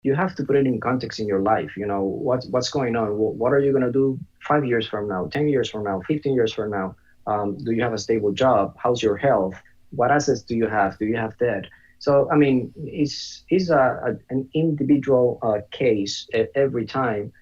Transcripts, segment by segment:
you have to put it in context in your life. What's going on. What are you going to do 5 years from now, 10 years from now, 15 years from now? Do you have a stable job? How's your health? What assets do you have? Do you have debt? So I mean, it's an individual case every time.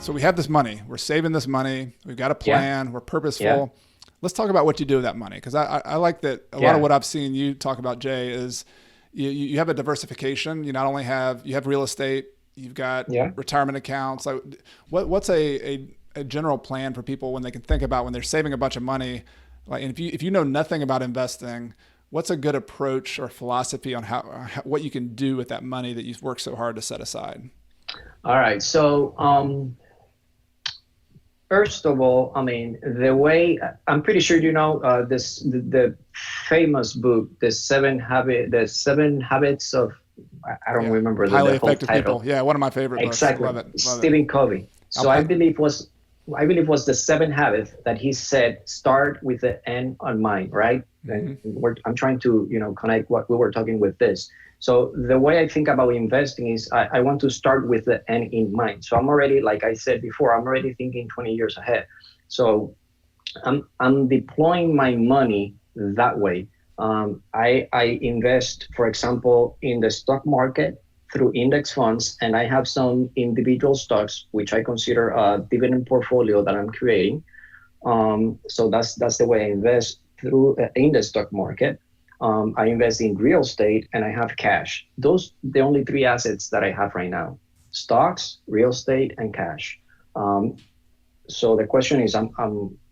So we have this money. We're saving this money. We've got a Yeah, plan. We're yeah, purposeful. Let's talk about what you do with that money, because I like that a lot of yeah, what I've seen you talk about, Jay, is you have a diversification. You not only have real estate, you've got yeah. retirement accounts. Like, what's a general plan for people when they can think about when they're saving a bunch of money? Like, and if you know nothing about investing, what's a good approach or philosophy on how what you can do with that money that you've worked so hard to set aside? All right. So first of all, I mean, the way I'm pretty sure the famous book, the seven habits of, I don't Yeah, remember the highly whole effective people. title Yeah, one of my favorite books. exactly. Love it. Love it. Stephen Covey. I'll, So I believe was the seventh habit that he said start with the end on mind, right? And mhm. I'm trying to connect what we were talking with this. So the way I think about investing is I want to start with the end in mind. So I'm already, like I said before, I'm already thinking 20 years ahead. So I'm deploying my money that way. I invest, for example, in the stock market through index funds, and I have some individual stocks which I consider a dividend portfolio that I'm creating. So that's the way I invest through in the stock market. I invest in real estate and I have cash. Those the only three assets that I have right now: stocks, real estate, and cash. Um, so the question is, I'm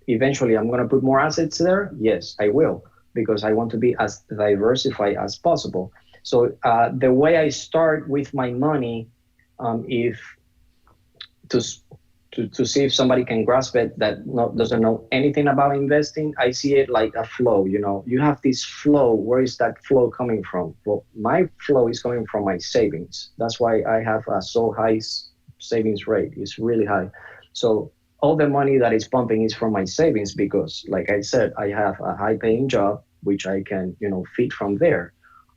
eventually I'm going to put more assets there. Yes, I will, because I want to be as diversified as possible. So the way I start with my money, if to to see if somebody can grasp it that doesn't know anything about investing, I see it like a flow. You have this flow. Where is that flow coming from? Well, my flow is coming from my savings. That's why I have a so high savings rate. It's really high. So all the money that is pumping is from my savings, because like I said, I have a high paying job which I can feed from there.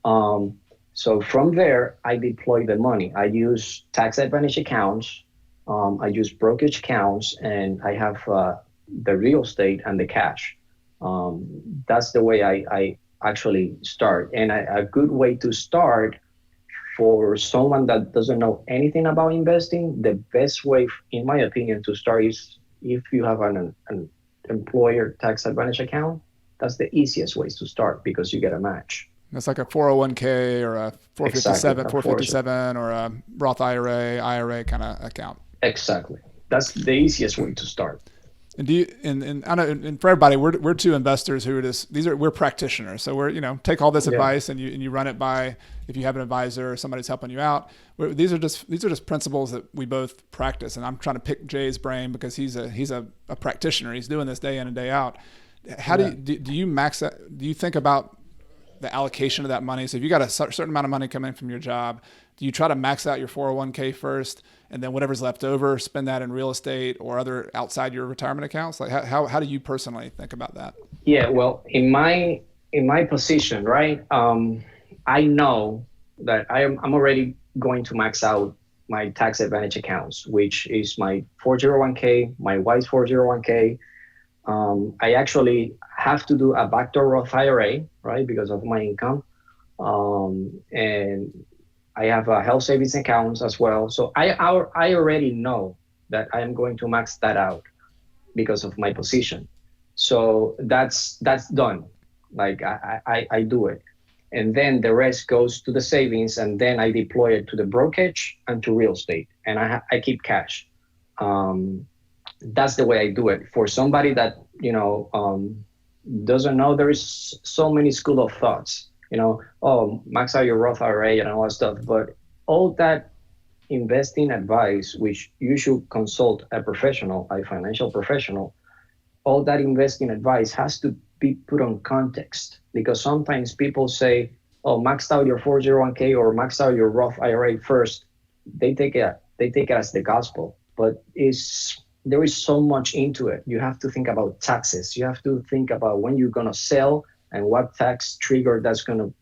um, so from there I deploy the money. I use tax advantage accounts. I use brokerage accounts, and I have the real estate and the cash. That's the way I actually start. And a good way to start for someone that doesn't know anything about investing, the best way, in my opinion, to start is if you have an employer tax advantage account. That's the easiest way to start because you get a match. It's like a 401k or a Exactly. 457 or a Roth IRA kind of account. Exactly. That's the easiest way to start. And do you and I know and for everybody, we're two investors who are just we're practitioners. So we're take all this Yeah. advice and you run it by, if you have an advisor or somebody's helping you out. These are just principles that we both practice. And I'm trying to pick Jay's brain because he's a practitioner. He's doing this day in and day out. How Yeah. do you max out? Do you think about the allocation of that money? So if you got a certain amount of money coming from your job, do you try to max out your 401k first, and then whatever's left over, spend that in real estate or other outside your retirement accounts? Like how do you personally think about that? Yeah, well, in my position, right? I know that I'm already going to max out my tax advantage accounts, which is my 401k, my wife's 401k. I actually have to do a backdoor Roth IRA, right, because of my income. And I have a health savings accounts as well. So I already know that I am going to max that out because of my position. So that's done. Like I do it. And then the rest goes to the savings, and then I deploy it to the brokerage and to real estate, and I keep cash. Um, that's the way I do it. For somebody that doesn't know, there is so many school of thoughts. Oh, max out your Roth IRA and all that stuff. But all that investing advice, which you should consult a professional, a financial professional, all that investing advice has to be put on context, because sometimes people say, "Oh, maxed out your 401k or maxed out your Roth IRA first." They take it as the gospel, but there is so much into it. You have to think about taxes. You have to think about when you're gonna sell and what tax trigger that's going to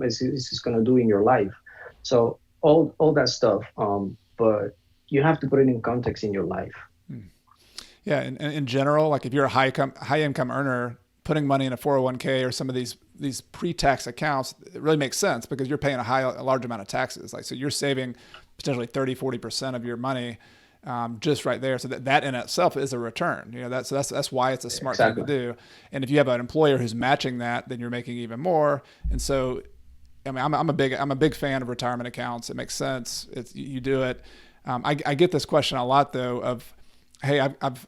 is going to do in your life. So all that stuff. But you have to put it in context in your life. Yeah, and in general, like if you're a high income earner, putting money in a 401k or some of these pre-tax accounts, it really makes sense because you're paying a large amount of taxes. Like, so you're saving potentially 30-40% of your money just right there. So that in itself is a return. That's why it's a smart thing to do. And if you have an employer who's matching that, then you're making even more. And so, I mean, I'm a big fan of retirement accounts. It makes sense. You do it. I get this question a lot though of, hey,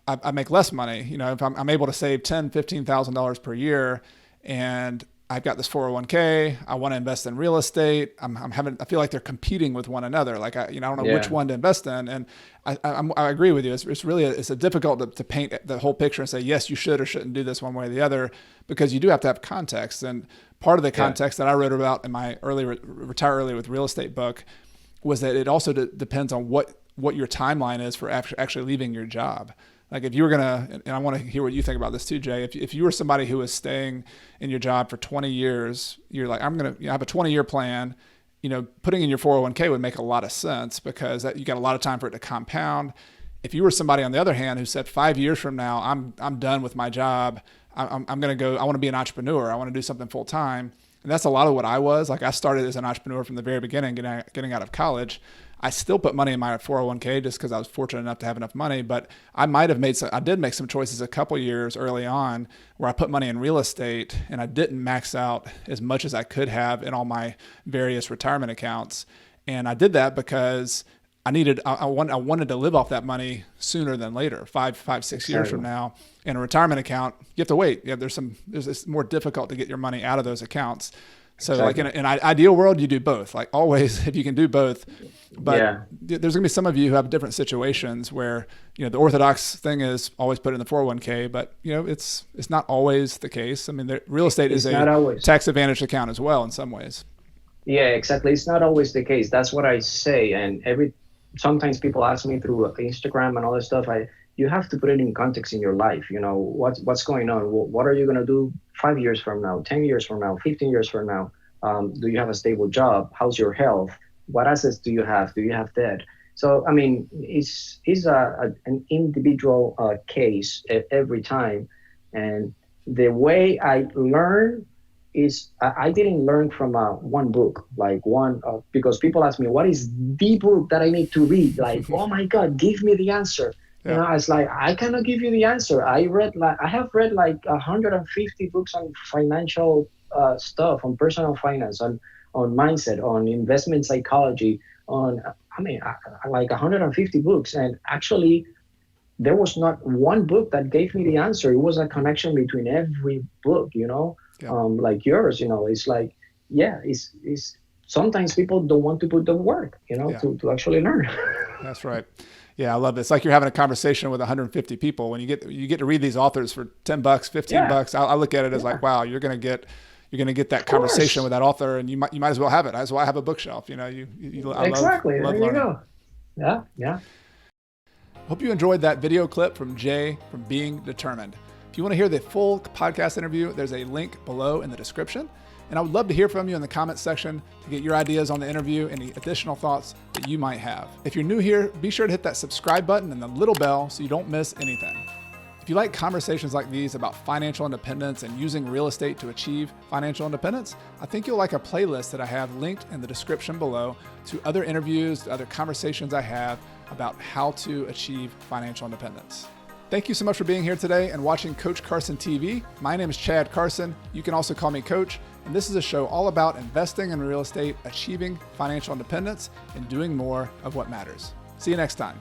I make less money. If I'm able to save $10,000-$15,000 per year, and I've got this 401k, I want to invest in real estate. I feel like they're competing with one another. Like I don't know which one to invest in. And I agree with you. It's really it's difficult to paint the whole picture and say, yes, you should or shouldn't do this one way or the other, because you do have to have context. And part of the context that I wrote about in my Retire Early with Real Estate book was that it also depends on what your timeline is for actually leaving your job. Like if you were and I want to hear what you think about this too, Jay, if you were somebody who was staying in your job for 20 years, you're like, I'm going to have a 20-year plan, putting in your 401k would make a lot of sense because you got a lot of time for it to compound. If you were somebody on the other hand who said 5 years from now, I'm done with my job, I'm going to go, I want to be an entrepreneur, I want to do something full time. And that's a lot of what I was. Like I started as an entrepreneur from the very beginning, getting out of college. I still put money in my 401k just because I was fortunate enough to have enough money, but I did make some choices a couple years early on where I put money in real estate and I didn't max out as much as I could have in all my various retirement accounts. And I did that because I wanted to live off that money sooner than later, 6 years from now. In a retirement account, you have to wait. It's more difficult to get your money out of those accounts. So like in an ideal world, you do both, like always, if you can do both. But there's gonna be some of you who have different situations where, the orthodox thing is always put in the 401k, but it's not always the case. I mean, real estate is a tax advantaged account as well in some ways. Yeah, exactly. It's not always the case. That's what I say. And sometimes people ask me through Instagram and all this stuff, you have to put it in context in your life. What's going on? What are you going to do 5 years from now, 10 years from now, 15 years from now? Do you have a stable job? How's your health? What assets do you have? Do you have debt? So, I mean, it's an individual case every time. And the way I learn is I didn't learn from one book, because people ask me, what is the book that I need to read? Like, oh my God, give me the answer. Yeah. It's like, I cannot give you the answer. I have read like 150 books on financial stuff, on personal finance, on mindset, on investment psychology, like 150 books. And actually, there was not one book that gave me the answer. It was a connection between every book, like yours, it's like, it's sometimes people don't want to put the work, to actually learn. That's right. Yeah, I love it. It's like you're having a conversation with 150 people. When you get to read these authors for $10, $15, I look at it as like, wow, you're gonna get that conversation with that author, and you might as well have it. As well, I have a bookshelf. Exactly. Love there you go. Yeah. Hope you enjoyed that video clip from Jay from Being Determined. If you want to hear the full podcast interview, there's a link below in the description. And I would love to hear from you in the comments section to get your ideas on the interview, any additional thoughts that you might have. If you're new here, be sure to hit that subscribe button and the little bell so you don't miss anything. If you like conversations like these about financial independence and using real estate to achieve financial independence, I think you'll like a playlist that I have linked in the description below to other interviews, other conversations I have about how to achieve financial independence. Thank you so much for being here today and watching Coach Carson TV. My name is Chad Carson. You can also call me Coach. And this is a show all about investing in real estate, achieving financial independence, and doing more of what matters. See you next time.